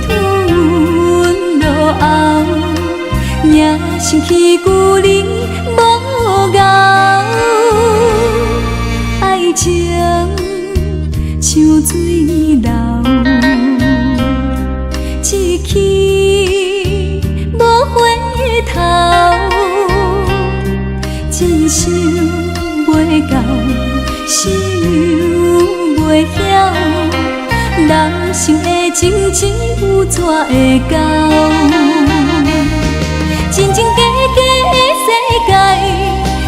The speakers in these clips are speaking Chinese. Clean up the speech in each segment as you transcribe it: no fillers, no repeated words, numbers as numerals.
吞落喉，也生气旧人无熬。爱情像水流，一去无回头，真想袂到，想袂晓，人生的情情有怎会到？真真假假的世界，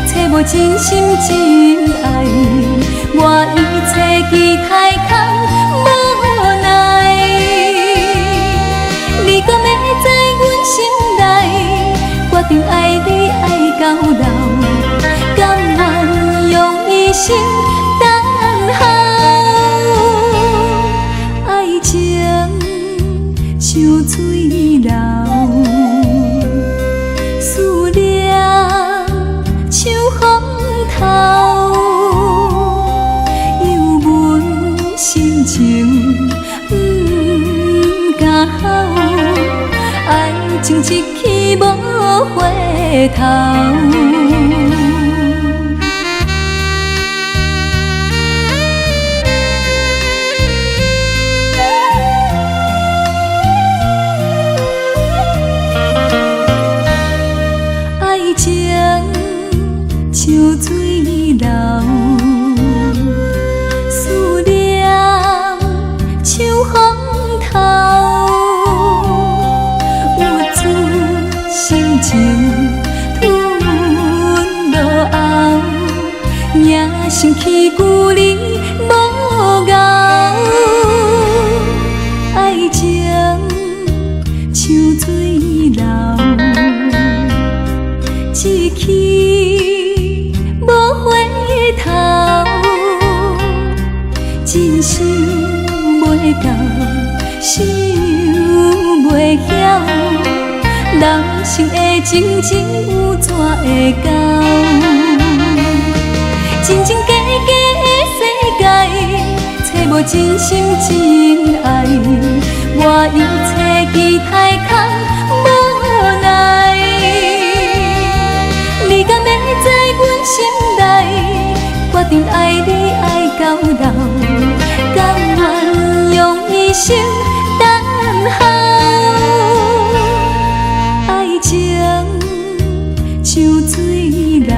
找无真心真爱，我一切期待空无奈。你敢要在阮心内，决定爱你爱到老，甘愿用一生等候？爱情像水流，思念像风透，犹阮心情不敢好，爱情一去无回头。爱情像水流，思念像风透，有阵心情吞落喉，也生气旧人无熬。爱情像水流，一去无回头，真想袂到，想袂晓，人生的情情有怎会到？真真假假的世界，找无真心真爱，我一切期待空无奈。你敢要在阮心内，决定爱你爱到老，甘愿用一生等候？爱情像水流，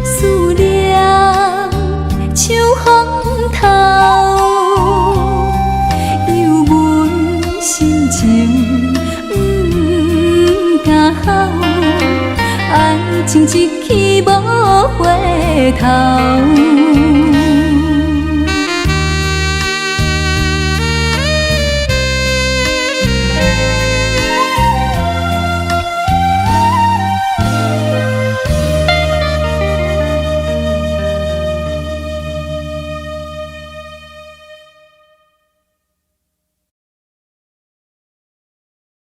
思念像风透，犹阮心情不敢好，爱情一去无回头。